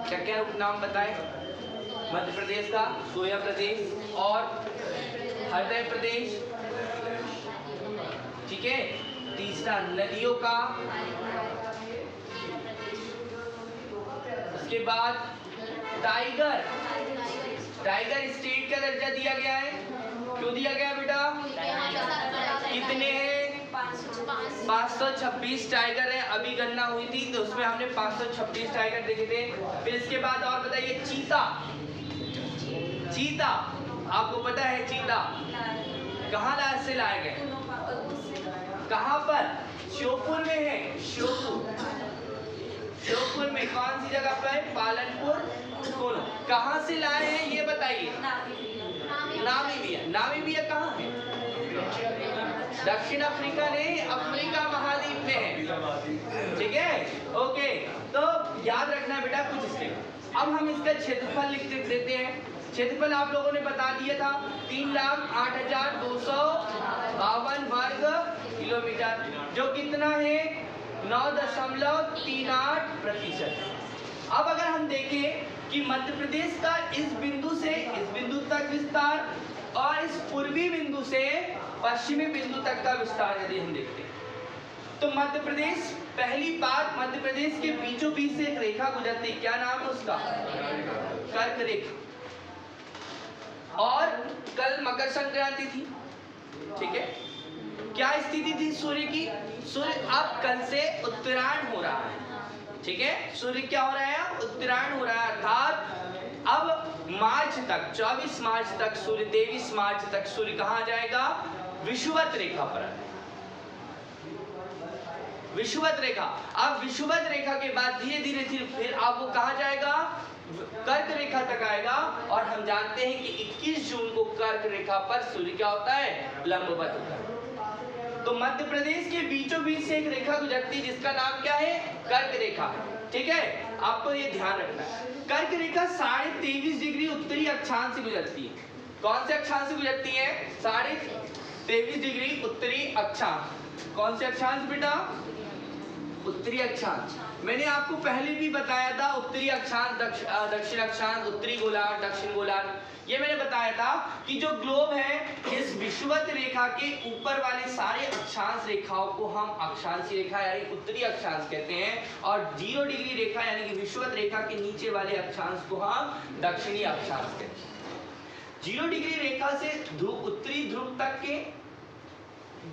क्या क्या उपनाम बताए? मध्य प्रदेश का सोया प्रदेश और हृदय प्रदेश, ठीक है। तीसरा नदियों का, उसके बाद टाइगर, टाइगर स्टेट का दर्जा दिया गया है। क्यों दिया गया बेटा? कितने हैं? 526 टाइगर है। अभी गणना हुई थी तो उसमें हमने 526 टाइगर देखे थे। फिर इसके बाद और बताइए, चीता, चीता आपको पता है चीता कहाँ से लाए गए? कहाँ पर? श्योपुर में है। श्योपुर, श्योपुर में कौन सी जगह पर? पालनपुर दोनों। कहाँ से लाए हैं ये बताइए? नामीबिया। नामीबिया कहाँ है? दक्षिण अफ्रीका नहीं, अफ्रीका महाद्वीप में है, ठीक है। ओके, तो याद रखना बेटा कुछ स्टेप। अब हम इसका क्षेत्रफल लिख देते हैं। क्षेत्रफल आप लोगों ने बता दिया था 3,08,252 वर्ग किलोमीटर, जो कितना है 9.38%। अब अगर हम देखें कि मध्य प्रदेश का इस बिंदु से इस बिंदु तक विस्तार और इस पूर्वी बिंदु से पश्चिमी बिंदु तक का विस्तार यदि हम देखते हैं तो मध्य प्रदेश, पहली बात, मध्य प्रदेश के बीचों बीच से एक रेखा गुजरती है। क्या नाम है उसका? कर्क रेखा। और कल मकर संक्रांति थी, ठीक है। क्या स्थिति थी सूर्य की? सूर्य अब कल से उत्तरायण हो रहा है, ठीक है। सूर्य क्या हो रहा है? उत्तरायण हो रहा है, अर्थात अब मार्च तक, 24 मार्च तक सूर्य, 23 मार्च तक सूर्य कहाँ जाएगा? विषुवत रेखा पर। विषुवत रेखा। अब विषुवत रेखा के बाद धीरे धीरे फिर अब वो कहाँ जाएगा? कर्क रेखा तक आएगा। और हम जानते हैं कि 21 जून को कर्क रेखा पर सूर्य क्या होता है? लंबवत होता है। तो मध्य प्रदेश के बीचों बीच से एक रेखा गुजरती है जिसका नाम क्या है? कर्क रेखा, ठीक है। आपको ये ध्यान रखना है, कर्क रेखा 23.5 डिग्री उत्तरी अक्षांश से गुजरती है। कौन से अक्षांश से गुजरती है? 23.5 डिग्री उत्तरी अक्षांश। कौन से अक्षांश बेटा? उत्तरी अक्षांश। मैंने आपको पहले भी बताया था उत्तरी अक्षांश, दक्षिण अक्षांश, उत्तरी गोलार्ध, दक्षिण गोलार्ध। ये मैंने बताया था कि जो ग्लोब है इस विषुवत रेखा के ऊपर वाले सारे अक्षांश रेखाओं को हम अक्षांशी रेखा यानी उत्तरी अक्षांश कहते हैं, और 0 डिग्री रेखा यानी कि विषुवत रेखा के नीचे वाले अक्षांश को हम दक्षिणी अक्षांश कहते हैं। 0 डिग्री रेखा से उत्तरी ध्रुव तक के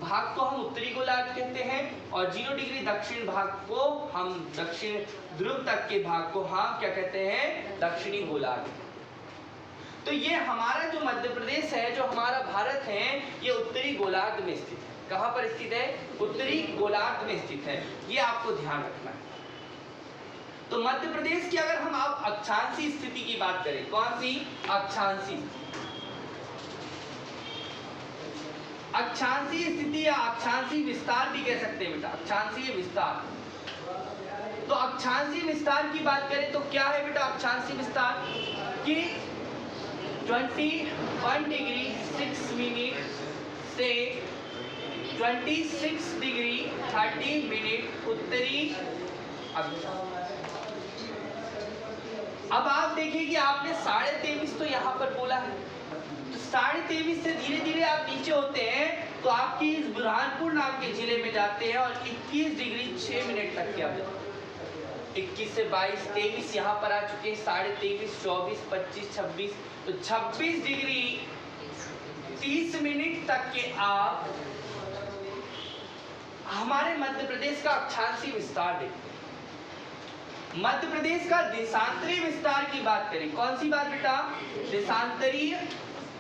भाग को हम उत्तरी गोलार्ध कहते हैं, और 0 डिग्री दक्षिण भाग को हम दक्षिण ध्रुव तक के भाग को हम क्या कहते हैं? दक्षिणी गोलार्ध। तो ये हमारा जो मध्य प्रदेश है, जो हमारा भारत है, ये उत्तरी गोलार्ध में स्थित है। कहाँ पर स्थित है? उत्तरी गोलार्ध में स्थित है। ये आपको ध्यान रखना है। तो मध्य प्रदेश की अगर हम आप अक्षांशी स्थिति की बात करें, कौन सी? अक्षांशी। अक्षांशीय स्थिति या अक्षांशीय विस्तार भी कह सकते हैं बेटा, अक्षांशीय विस्तार। तो अक्षांशीय विस्तार की बात करें तो क्या है बेटा अक्षांशीय विस्तार? कि 21 डिग्री 6 मिनट से 26 डिग्री 30 मिनट उत्तरी अक्षांश। अब आप देखिए कि आपने 23.5 तो यहाँ पर बोला है, 23.5 से धीरे धीरे आप नीचे होते हैं तो आपकी इस बुरहानपुर नाम के जिले में जाते हैं और 21 डिग्री 6 मिनट तक के आप 21 से 22, 23 यहाँ पर आ चुके हैं, 23.5, 24, 25, 26, तो 26 डिग्री 30 मिनट तक के आप हमारे मध्य प्रदेश का अक्षांशीय विस्तार देखते हैं। मध्य प्रदेश का देशांतरीय विस्तार की बात करें, कौन सी बात बेटा? देशांतरीय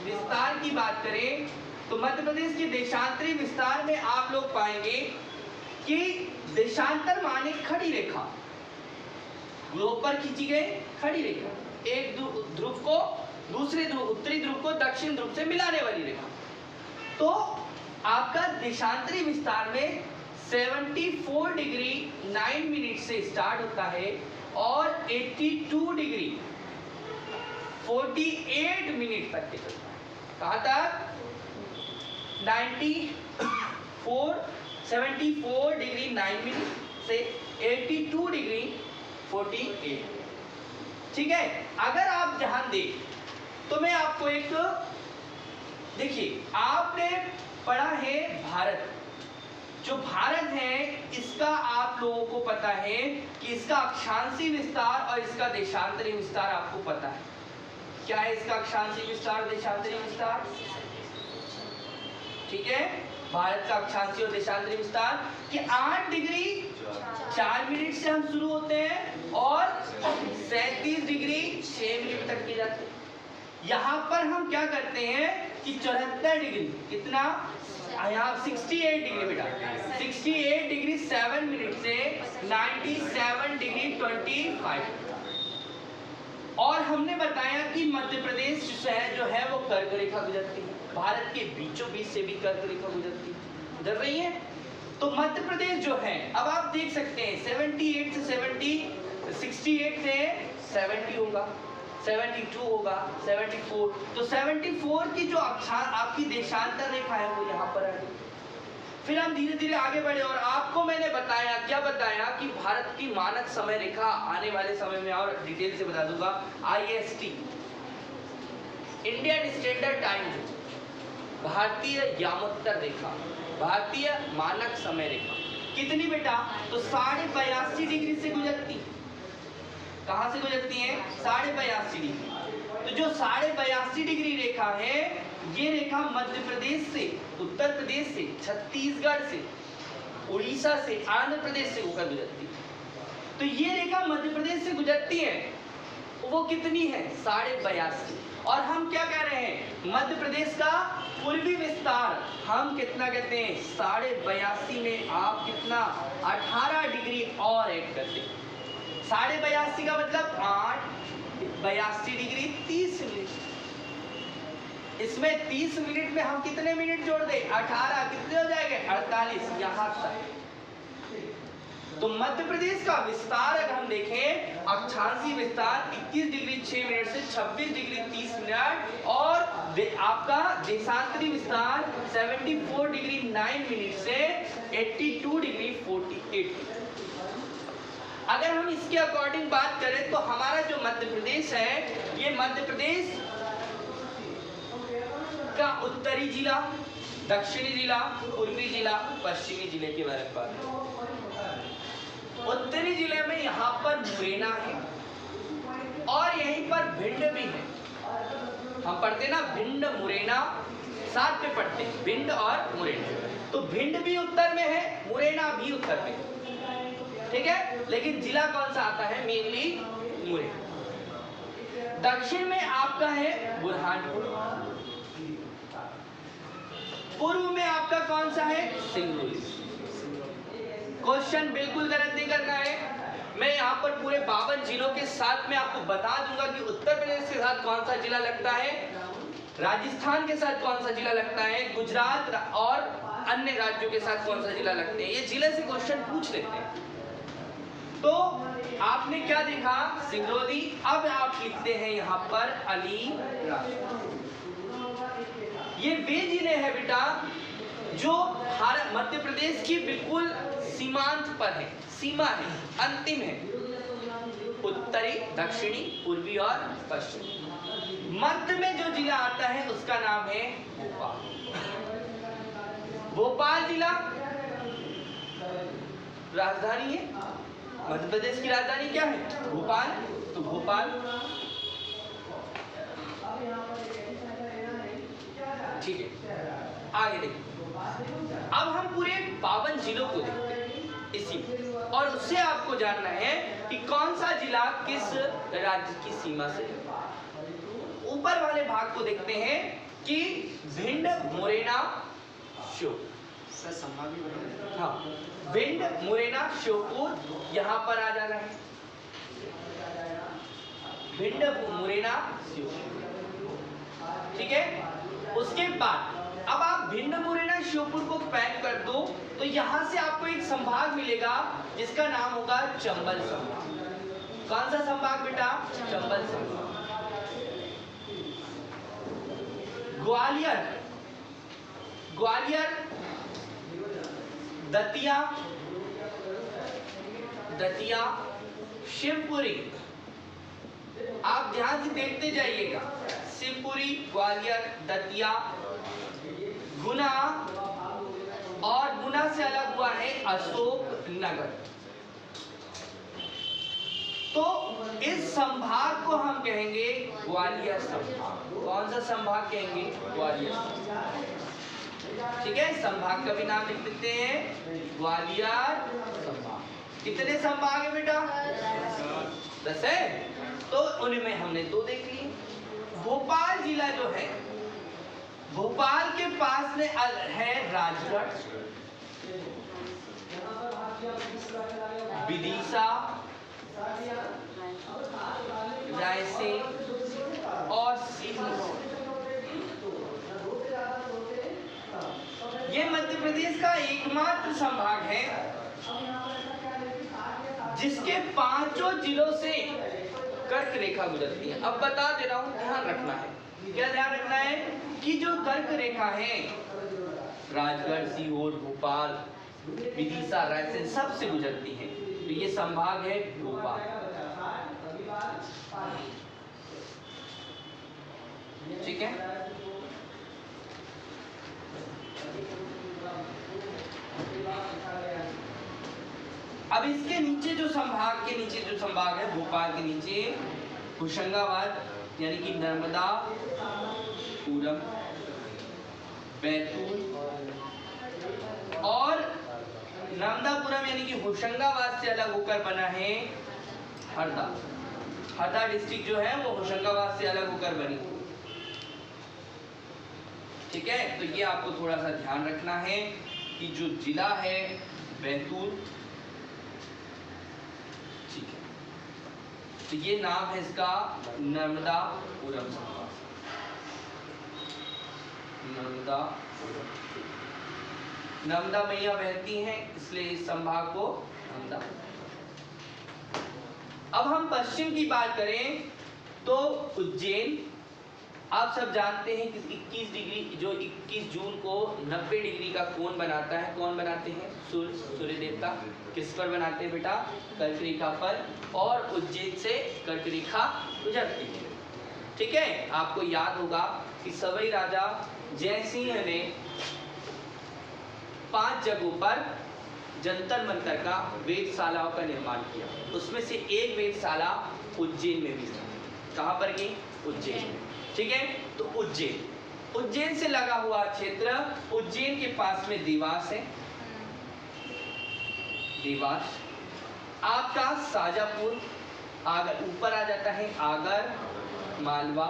विस्तार की बात करें तो मध्य प्रदेश के देशांतरीय विस्तार में आप लोग पाएंगे कि देशांतर माने खड़ी रेखा, ग्लोब पर खींची गई खड़ी रेखा, एक ध्रुव को दूसरे ध्रुव, उत्तरी ध्रुव को दक्षिण ध्रुव से मिलाने वाली रेखा। तो आपका देशांतरीय विस्तार में 74 डिग्री 9 मिनट से स्टार्ट होता है और 82 डिग्री 48 मिनट तक के चलता है। कहाँ तक? 94 74 डिग्री 9 मिनट से 82 डिग्री 48। ठीक है, अगर आप ध्यान दें तो मैं आपको एक, देखिए आपने पढ़ा है भारत, जो भारत है इसका आप लोगों को पता है कि इसका अक्षांशीय विस्तार और इसका देशांतरी विस्तार आपको पता है। क्या है इसका अक्षांशीय विस्तार, देशांतरी विस्तार? ठीक है, भारत का अक्षांशीय और देशांतरी विस्तार कि 8 डिग्री 4 मिनट से हम शुरू होते हैं और 37 डिग्री 6 मिनट तक की जाते हैं। यहाँ पर हम क्या करते हैं कि 74 डिग्री, कितना यहाँ 68 डिग्री बेटा, 68 डिग्री 7 मिनट से 97 डिग्री 25। और हमने बताया कि मध्य प्रदेश शहर जो है वो कर्क रेखा गुजरती है, भारत के बीचों बीच से भी कर्क रेखा गुजरती है, गुजर रही है। तो मध्य प्रदेश जो है, अब आप देख सकते हैं 78 से 70, 68 से 70 होगा, 72 होगा, 74, तो 74 की जो आपकी देशांतर रेखा है वो यहाँ पर आ गई। फिर हम धीरे धीरे आगे बढ़े और आपको मैंने बताया, क्या बताया कि भारत की मानक समय रेखा आने वाले समय में और डिटेल से बता दूंगा, IST इंडियन स्टैंडर्ड टाइम, भारतीय यामोत्तर रेखा, भारतीय मानक समय रेखा कितनी बेटा, तो 82.5 डिग्री से गुजरती। कहां से गुजरती है? 82.5 डिग्री। तो जो 82.5 डिग्री रेखा है, ये रेखा मध्य प्रदेश से, उत्तर प्रदेश से, छत्तीसगढ़ से, उड़ीसा से, आंध्र प्रदेश से होकर गुजरती है। तो ये रेखा मध्य प्रदेश से गुजरती है, वो कितनी है? 82.5। और हम क्या कह रहे हैं, मध्य प्रदेश का पूर्वी विस्तार हम कितना कहते हैं? 82.5 में आप कितना 18 डिग्री और ऐड करते हैं। 82.5 का मतलब 8, 82 डिग्री 30 मिनट। इसमें 30 मिनट में हम कितने मिनट जोड़ दें? 18, कितने हो जाएंगे? 48, यहाँ तक। तो मध्य प्रदेश का विस्तार अगर हम देखें, अक्षांशीय विस्तार 21 डिग्री 6 मिनट से 26 डिग्री 30 मिनट और आपका देशांतरी विस्तार 74 डिग्री 9 मिनट से 82 डिग्री 48। अगर हम इसके अकॉर्डिंग बात करें तो हमारा जो मध्य प्रदेश है, ये मध्य प्रदेश का उत्तरी जिला, दक्षिणी जिला, पूर्वी जिला, पश्चिमी जिले के बारे में बात करें। उत्तरी जिले में यहाँ पर मुरैना है और यहीं पर भिंड भी है। हम पढ़ते ना भिंड मुरैना, साथ में पढ़ते हैं भिंड और मुरैना। तो भिंड भी उत्तर में है, मुरैना भी उत्तर में है, ठीक है, लेकिन जिला कौन सा आता है? मेनली मुरैना। दक्षिण में आपका है बुरहानपुर, पूर्व में आपका कौन सा है? सिंगरौली। क्वेश्चन बिल्कुल गलत नहीं करना है। मैं यहाँ पर पूरे 52 जिलों के साथ में आपको बता दूंगा कि उत्तर प्रदेश के साथ कौन सा जिला लगता है, राजस्थान के साथ कौन सा जिला लगता है, गुजरात और अन्य राज्यों के साथ कौन सा जिला लगते हैं। ये जिले से क्वेश्चन पूछ लेते हैं। तो आपने क्या देखा? सिंगरौली। अब आप लिखते हैं यहाँ पर अलीराजपुर। ये वे जिले हैं बेटा जो भारत मध्य प्रदेश की बिल्कुल सीमांत पर है, सीमा है, अंतिम है, उत्तरी, दक्षिणी, पूर्वी और पश्चिमी। मध्य में जो जिला आता है उसका नाम है भोपाल। भोपाल जिला राजधानी है, मध्य प्रदेश की राजधानी क्या है? भोपाल। तो भोपाल, ठीक है। आगे देखिए, अब हम पूरे 52 जिलों को देखते हैं इसी में, और उससे आपको जानना है कि कौन सा जिला किस राज्य की सीमा से। ऊपर वाले भाग को देखते हैं कि भिंड, मुरैना, श्योपुर। हाँ, भिंड, मुरैना, श्योपुर यहाँ पर आ जाना है। भिंड, मुरैना, श्योपुर, ठीक है। उसके बाद अब आप भिंड, मुरैना, श्योपुर को पैक कर दो तो यहां से आपको एक संभाग मिलेगा जिसका नाम होगा चंबल संभाग। कौन सा संभाग बेटा? चंबल संभाग। ग्वालियर, ग्वालियर दतिया, दतिया, शिवपुरी, आप ध्यान से देखते जाइएगा, शिवपुरी, ग्वालियर, दतिया, गुना, और गुना से अलग हुआ है अशोक नगर। तो इस संभाग को हम कहेंगे ग्वालियर संभाग। कौन सा संभाग कहेंगे? ग्वालियर। ठीक है, संभाग का भी नाम लिख देते हैं, ग्वालियर संभाग। कितने संभाग है बेटा? 10 है। तो उनमें हमने 2 देख लिए। भोपाल जिला जो है, भोपाल के पास में है राजगढ़, विदिशा, रायसेन और सीहोर। ये मध्य प्रदेश का एकमात्र संभाग है जिसके 5 जिलों से कर्क रेखा गुजरती है। अब बता दे रहा हूं, ध्यान रखना है। क्या ध्यान रखना है? कि जो कर्क रेखा है, राजगढ़, सीहोर, भोपाल, विदिशा, रायसेन सबसे गुजरती है। तो ये संभाग है भोपाल। ठीक है, अब इसके नीचे जो संभाग के नीचे जो संभाग है, भोपाल के नीचे होशंगाबाद यानी कि नर्मदापुरम, बैतूल, और नर्मदापुरम यानी कि होशंगाबाद से अलग होकर बना है हरदा। हरदा डिस्ट्रिक्ट जो है वो होशंगाबाद से अलग होकर बनी। ठीक है, तो ये आपको थोड़ा सा ध्यान रखना है कि जो जिला है बैतूल, ठीक है, तो ये नाम है इसका नर्मदापुरम संभाग। नर्मदापुरम, नर्मदा मैया बहती हैं इसलिए इस संभाग को नर्मदा। अब हम पश्चिम की बात करें तो उज्जैन, आप सब जानते हैं कि 21 डिग्री, जो 21 जून को 90 डिग्री का कोण बनाता है, कौन बनाते हैं? सूर्य देवता। किस पर बनाते हैं बेटा? कर्क रेखा पर, और उज्जैन से कर्क रेखा गुजरती है। ठीक है, आपको याद होगा कि सवई राजा जयसिंह ने 5 जगहों पर जंतर मंतर का वेधशालाओं का निर्माण किया। उसमें से एक वेधशाला उज्जैन में भी था। कहाँ पर की? उज्जैन में। ठीक है, तो उज्जैन से लगा हुआ क्षेत्र, उज्जैन के पास में देवास है। देवास, आपका शाजापुर, आगर ऊपर आ जाता है, आगर, मालवा,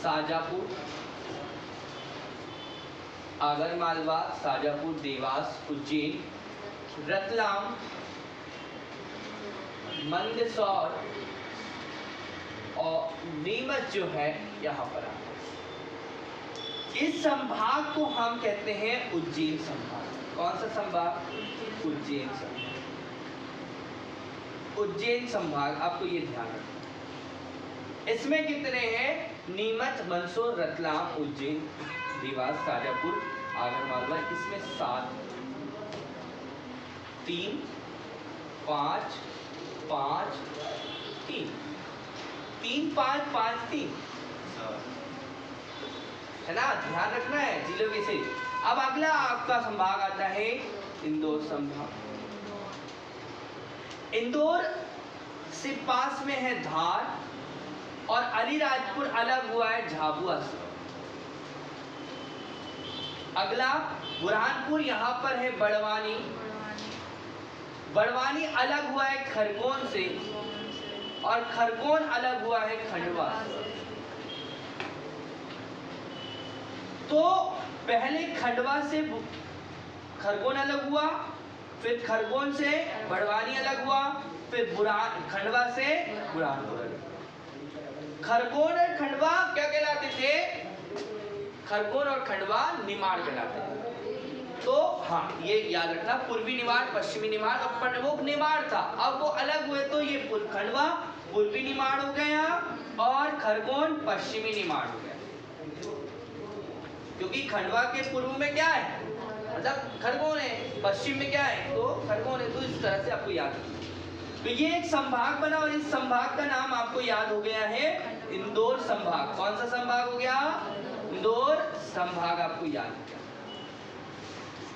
शाजापुर, आगर मालवा, शाजापुर, देवास, उज्जैन, रतलाम, मंदसौर और नीमच जो है यहाँ पर आता है। इस संभाग को हम कहते हैं उज्जैन संभाग। कौन सा संभाग? उज्जैन संभाग। उज्जैन संभाग, आपको ये ध्यान रखना। इसमें कितने हैं? नीमच, मंदसौर, रतलाम, उज्जैन, देवास, शाजापुर, आगर मालवा, इसमें 7, 3, 5, 5, 3, 3, 5, 5, 3 है ना, ध्यान रखना है जिलों के से। अब अगला आपका संभाग आता है इंदौर संभाग। इंदौर से पास में है धार, और अलीराजपुर अलग हुआ है झाबुआ से। अगला बुरहानपुर, यहाँ पर है बड़वानी। बड़वानी अलग हुआ है खरगोन से, और खरगोन अलग हुआ है खंडवा से। तो पहले खंडवा से खरगोन अलग हुआ, फिर खरगोन से बड़वानी अलग हुआ, फिर खंडवा से बुरहानपुर अलग हुआ। खरगोन और खंडवा क्या कहलाते थे? खरगोन और खंडवा निमाड़ कहलाते थे। तो हाँ, ये याद रखना, पूर्वी निमाड़, पश्चिमी निमाड़। अब वो निमाड़ था, अब वो अलग हुए तो ये खंडवा पूर्वी निमाड़ हो गया और खरगोन पश्चिमी निमाड़ हो गया। क्योंकि खंडवा के पूर्व में क्या है? मतलब खरगोन है, पश्चिम में क्या है तो खरगोन है, तो इस तरह से आपको याद है। तो ये एक संभाग बना और इस संभाग का नाम आपको याद हो गया है इंदौर संभाग। कौन सा संभाग हो गया? इंदौर संभाग आपको याद हो गया।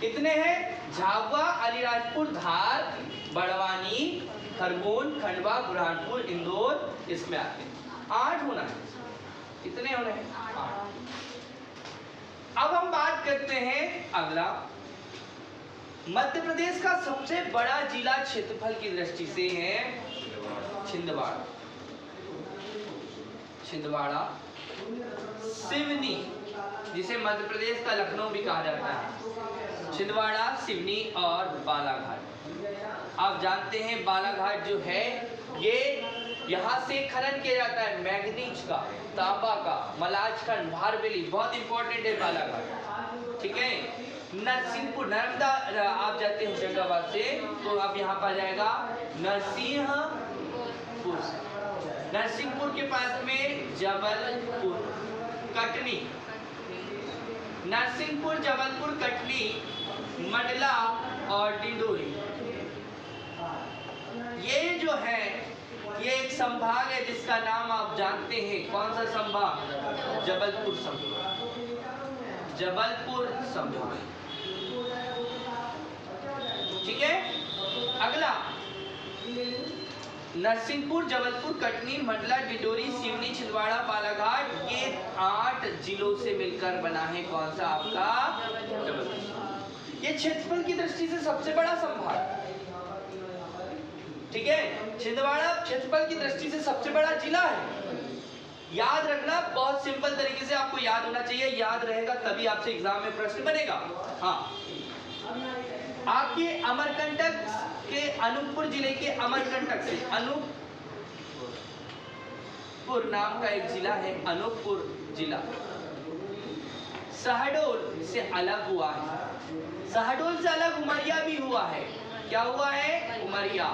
कितने हैं? झाबुआ, अलीराजपुर, धार, बड़वानी, खरगोन, खंडवा, बुरहानपुर, इंदौर, इसमें आते हैं। 8 होना है। कितने होने हैं? 8। अब हम बात करते हैं अगला, मध्य प्रदेश का सबसे बड़ा जिला क्षेत्रफल की दृष्टि से है छिंदवाड़ा। छिंदवाड़ा, सिवनी, जिसे मध्य प्रदेश का लखनऊ भी कहा जाता है। छिंदवाड़ा, सिवनी और बालाघाट। आप जानते हैं बालाघाट जो है ये यहाँ से खनन किया जाता है मैग्नीज का, तांबा का, मलाजखंड, भारवेली, बहुत इंपॉर्टेंट है बालाघाट। ठीक है। नरसिंहपुर, नर्मदा, आप जाते हैं होशंगाबाद से तो अब यहाँ पर आ जाएगा नरसिंहपुर। नरसिंहपुर के पास में जबलपुर, कटनी, नरसिंहपुर, जबलपुर, कटनी, मंडला और डिंडोरी। ये जो है ये एक संभाग है जिसका नाम आप जानते हैं। कौन सा संभाग? जबलपुर संभाग। जबलपुर संभाग। ठीक है। अगला, नरसिंहपुर, जबलपुर, कटनी, मंडला, डिंडोरी, सिवनी, छिंदवाड़ा, बालाघाट, ये 8 जिलों से मिलकर बना है कौन सा आपका? जबलपुर। ये क्षेत्रफल की दृष्टि से सबसे बड़ा संभाग। ठीक है। छिंदवाड़ा क्षेत्रफल की दृष्टि से सबसे बड़ा जिला है। याद रखना, बहुत सिंपल तरीके से आपको याद होना चाहिए। याद रहेगा तभी आपसे एग्जाम में प्रश्न बनेगा। हाँ, आपके अमरकंटक के अनूपपुर जिले के अमरकंटक से, अनूपपुर नाम का एक जिला है, अनूपपुर जिला शहडोल से अलग हुआ है। शहडोल से अलग उमरिया भी हुआ है। क्या हुआ है? उमरिया।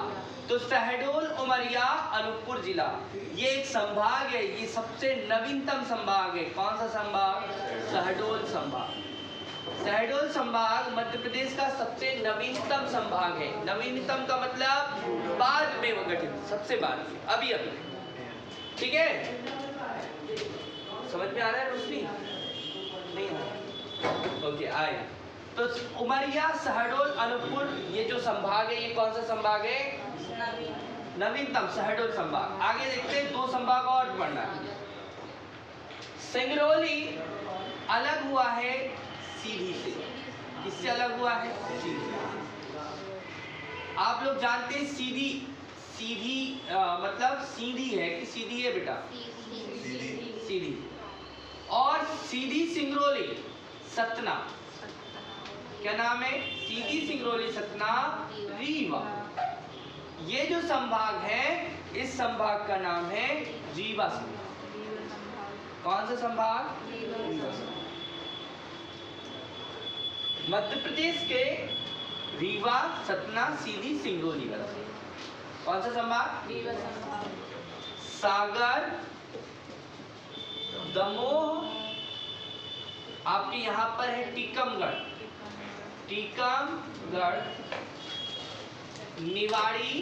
तो शहडोल, उमरिया, अनूपपुर जिला, ये एक संभाग है। ये सबसे नवीनतम संभाग है। कौन सा संभाग? शहडोल संभाग। शहडोल संभाग मध्य प्रदेश का सबसे नवीनतम संभाग है। नवीनतम का मतलब बाद में वो गठित, सबसे बाद में, अभी अभी। ठीक है, समझ में आ रहा है रोशनी? नहीं आ रहा? ओके, आए। तो उमरिया, शहडोल, अनूपपुर, ये जो संभाग है ये कौन सा संभाग है? नवीनतम, शहडोल संभाग। आगे देखते हैं 2 संभाग और पढ़ना है। सिंगरौली अलग हुआ है सीधी से। किससे अलग हुआ है? सीधी। आप लोग जानते हैं सीधी, सीधी मतलब सीधी है कि सीधी है बेटा? सीधी। और सीधी, सिंगरौली, सतना, क्या नाम है? सीधी, सिंगरौली, सतना, रीवा। ये जो संभाग है इस संभाग का नाम है रीवा संभाग। कौन सा संभाग? रीवा संभाग। मध्य प्रदेश के रीवा, सतना, सीधी, सिंगरौली वाला कौन सा संभाग? रीवा संभाग। सागर, दमोह, आपके यहाँ पर है टीकमगढ़, टीकमगढ़, निवाड़ी,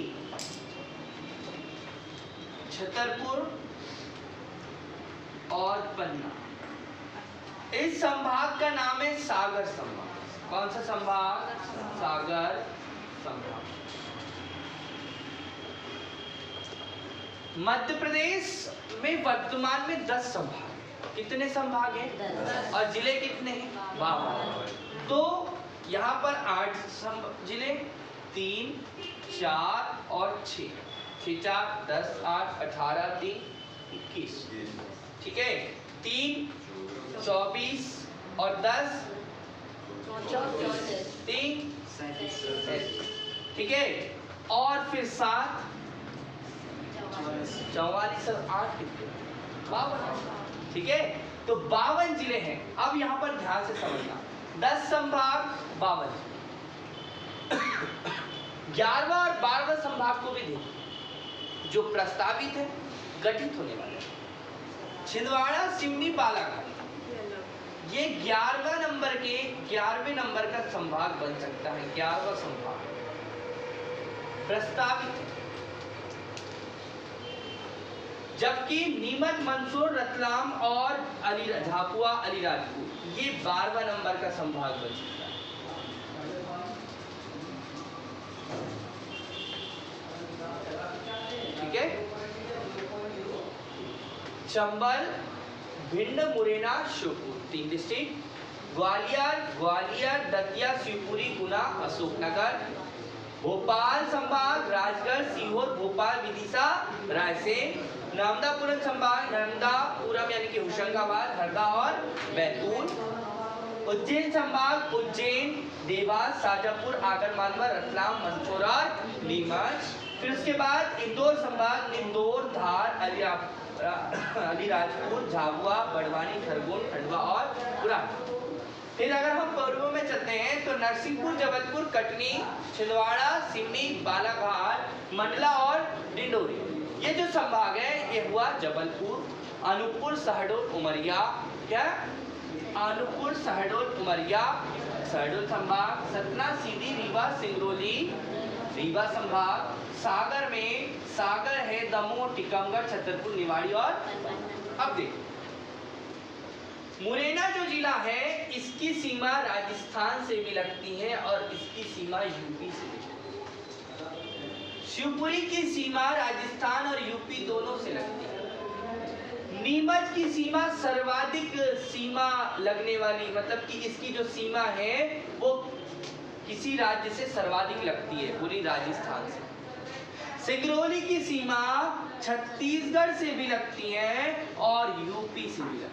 छतरपुर और पन्ना। इस संभाग का नाम है सागर संभाग। कौन सा संभाग? सागर संभाग। मध्य प्रदेश में वर्तमान में 10 संभाग। कितने संभाग हैं? और जिले कितने हैं? 52। तो यहाँ पर 8 जिले, 3, 4 और 6, 6, 4, 10, 8, 18, 3, 21। ठीक है। 3, 24 और 10, 3, 37। ठीक है। और फिर 7, 44 और 8 कितने? 52। ठीक है। तो 52 जिले हैं। अब यहाँ पर ध्यान से समझना, 10 संभाग, 52। 11वां और 12वां संभाग को भी देखो जो प्रस्तावित है, गठित होने वाले। छिंदवाड़ा, सिवनी, बालाघाट, ये 11वें नंबर का संभाग बन सकता है, 11वां संभाग प्रस्तावित। जबकि नीमच, मंदसौर, रतलाम और झाबुआ, अलीराजपुर ये 12वां नंबर का संभाग बन सकता है। ठीक है। चंबल, भिंड, मुरैना, श्योपुर 3 डिस्ट्रिक्ट। ग्वालियर, दतिया, शिवपुरी, गुना, अशोकनगर। भोपाल संभाग राजगढ़, सीहोर, भोपाल, विदिशा, रायसेन। नर्मदापुरम संभाग नर्मदापुरम यानी कि होशंगाबाद, हरदा और बैतूल। उज्जैन संभाग उज्जैन, देवास, शाजापुर, आगरमालवा, रतलाम, मंदसौर और नीमच। फिर उसके बाद इंदौर संभाग इंदौर, धार, अलीराजपुर, झाबुआ, बड़वानी, खरगोन, खंडवा और पुराना। फिर अगर हम पूर्व में चलते हैं तो नरसिंहपुर, जबलपुर, कटनी, छिंदवाड़ा, सिवनी, बालाघाट, मंडला और डिंडोरी। ये जो संभाग है ये हुआ जबलपुर, अनूपपुर, शहडोल, उमरिया। क्या? अनूपपुर, शहडोल, उमरिया, शहडोल संभाग। सतना, सीधी, रीवा, सिंगरौली, रीवा संभाग। सागर में सागर है, दमोह, टीकमगढ़, छतरपुर, निवाड़ी और अब देखो मुरैना जो जिला है इसकी सीमा राजस्थान से भी लगती है और इसकी सीमा यूपी से भी। शिवपुरी की सीमा राजस्थान और यूपी दोनों से लगती है। नीमच की सीमा सर्वाधिक सीमा लगने वाली, मतलब कि इसकी जो सीमा है वो किसी राज्य से सर्वाधिक लगती है, पूरी राजस्थान से। सिंगरौली की सीमा छत्तीसगढ़ से भी लगती है और यूपी से भी लगती है।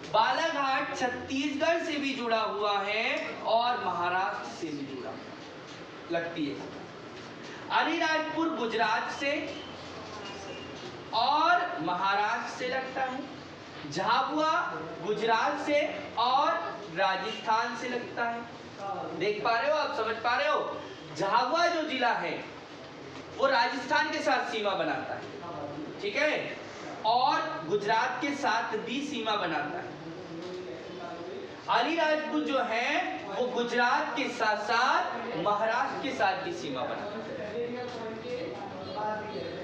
बालाघाट छत्तीसगढ़ से भी जुड़ा हुआ है और महाराष्ट्र से भी जुड़ा लगती है। अलीराजपुर गुजरात से और महाराष्ट्र से लगता है। झाबुआ गुजरात से और राजस्थान से लगता है। देख पा रहे हो आप, समझ पा रहे हो? झाबुआ जो जिला है वो राजस्थान के साथ सीमा बनाता है, ठीक है, और गुजरात के साथ भी सीमा बनाता है। अलीराजपुर जो है वो गुजरात के साथ साथ महाराष्ट्र के साथ भी सीमा बनाता है,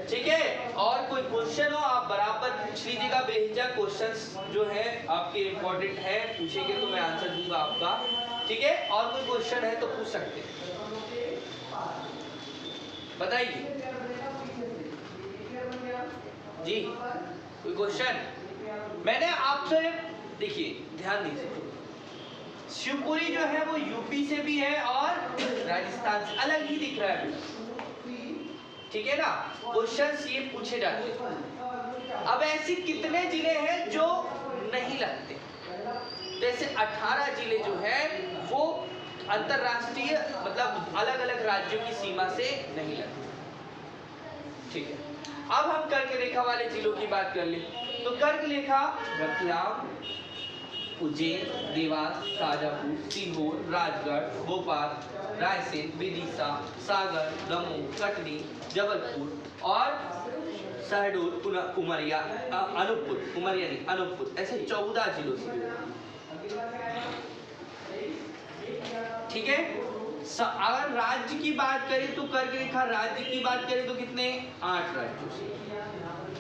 ठीक है। और कोई क्वेश्चन हो आप बराबर पूछ लीजिएगा, बेहिचक क्वेश्चंस जो है आपके इंपॉर्टेंट है, पूछेंगे तो मैं आंसर दूंगा आपका, ठीक है। और कोई क्वेश्चन है तो पूछ सकते हैं, बताइए जी। कोई क्वेश्चन? मैंने आपसे, देखिए ध्यान दीजिए, शिवपुरी जो है वो यूपी से भी है और राजस्थान से, अलग ही दिख रहा है, ठीक है ना। क्वेश्चंस ये पूछे जाते हैं। अब ऐसे कितने जिले हैं जो नहीं लगते? जैसे 18 जिले जो है वो अंतरराष्ट्रीय, मतलब अलग अलग राज्यों की सीमा से नहीं लगते, ठीक है। अब हम कर्क रेखा वाले जिलों की बात कर ले तो कर्क रेखा रतलाम, उज्जैन, देवास, शाजापुर, सीहोर, राजगढ़, भोपाल, रायसेन, विदिशा, सागर, दमोह, कटनी, जबलपुर और शहडोल, उमरिया, अनूपपुर, ऐसे 14 जिलों से, ठीक है। अगर राज्य की बात करें तो कर्क रेखा राज्य की बात करें तो कितने? 8 राज्यों से।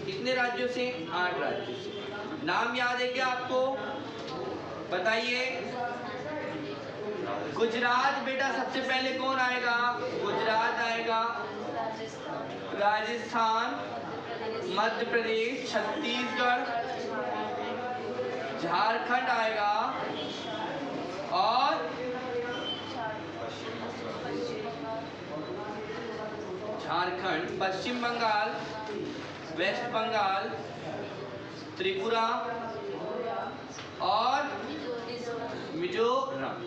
कितने राज्यों से? 8 राज्यों से। नाम याद है क्या आपको? बताइए। गुजरात बेटा सबसे पहले कौन आएगा? गुजरात आएगा, राजस्थान, मध्य प्रदेश, छत्तीसगढ़, झारखंड आएगा और झारखंड, पश्चिम बंगाल, वेस्ट बंगाल, त्रिपुरा और मिजोरम।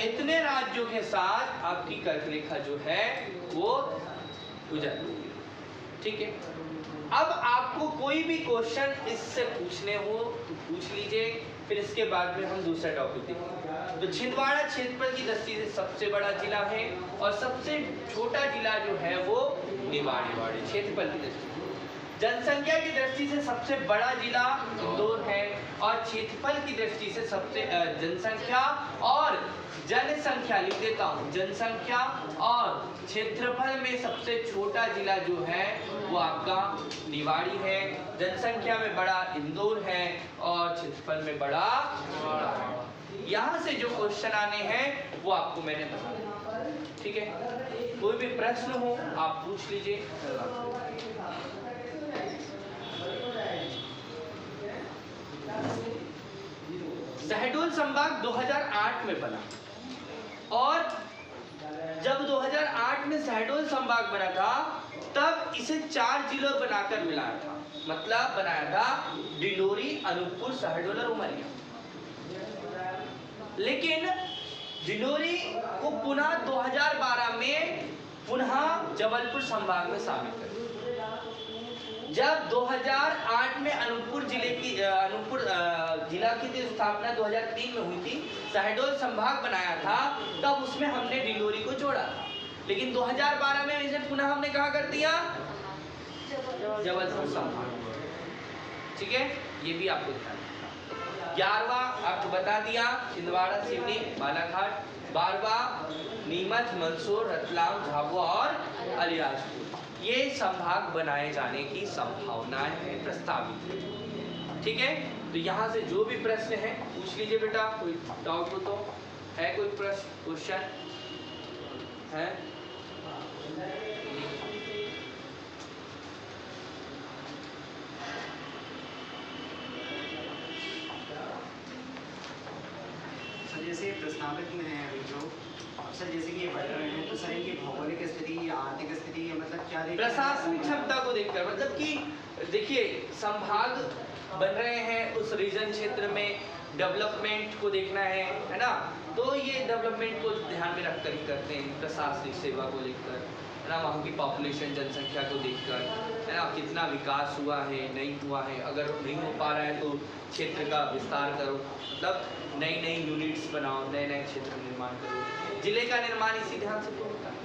इतने राज्यों के साथ आपकी कर्क रेखा जो है वो गुजरती है, ठीक है। अब आपको कोई भी क्वेश्चन इससे पूछने हो तो पूछ लीजिए, फिर इसके बाद में हम दूसरा टॉपिक देखेंगे। तो छिंदवाड़ा क्षेत्रफल की दृष्टि से सबसे बड़ा जिला है और सबसे छोटा जिला जो है वो निवाड़ी क्षेत्रफल की दृष्टि से। जनसंख्या की दृष्टि से सबसे बड़ा जिला इंदौर है और क्षेत्रफल की दृष्टि से सबसे जनसंख्या और जनसंख्या लिख देता हूँ, जनसंख्या और क्षेत्रफल में सबसे छोटा जिला जो है वो आपका निवाड़ी है। जनसंख्या में बड़ा इंदौर है और क्षेत्रफल में बड़ा। यहाँ से जो क्वेश्चन आने हैं वो आपको मैंने बता दिया, ठीक है। कोई भी प्रश्न हो आप पूछ लीजिए। शहडोल संभाग 2008 में बना और जब 2008 में शहडोल संभाग बना था तब इसे 4 जिलों बनाकर मिलाया था, मतलब बनाया था डिंडोरी, अनूपपुर, शहडोल और उमरिया। लेकिन डिंडोरी को पुनः 2012 में पुनः जबलपुर संभाग में शामिल कर दिया। जब 2008 में अनूपपुर जिला की स्थापना 2003 में हुई थी, शहडोल संभाग बनाया था, तब उसमें हमने डिंडोरी को जोड़ा था। लेकिन 2012 में इसे पुनः हमने कहा कर दिया जबलपुर संभाग, ठीक है। ये भी आपको ध्यान रखना। 11वां आपको बता दिया छिंदवाड़ा, सिवनी, बालाघाट। 12वां नीमच, मंदसौर, रतलाम, झाबुआ और अलीराजपुर। ये संभाग बनाए जाने की संभावनाएं है, प्रस्तावित है, ठीक है। तो यहाँ से जो भी प्रश्न है पूछ लीजिए बेटा, कोई डाउट हो तो। है कोई प्रश्न, क्वेश्चन है? जैसे प्रस्तावित में है अभी जो सर, जैसे कि ये बढ़ रहे हैं तो सर इनकी भौगोलिक स्थिति या आर्थिक स्थिति मतलब क्या प्रशासनिक क्षमता को देखकर, मतलब कि देखिए संभाग बन रहे हैं उस रीजन क्षेत्र में, डेवलपमेंट को देखना है ना। तो ये डेवलपमेंट को ध्यान में रखकर ही करते हैं, प्रशासनिक सेवा को लेकर, है ना, वहाँ की पॉपुलेशन, जनसंख्या को देखकर, है ना, कितना विकास हुआ है नहीं हुआ है। अगर नहीं हो पा रहा है तो क्षेत्र का विस्तार करो, मतलब नई नई यूनिट्स बनाओ, नए नए क्षेत्र निर्माण करो। जिले का निर्माण इसी ध्यान से तो होता है।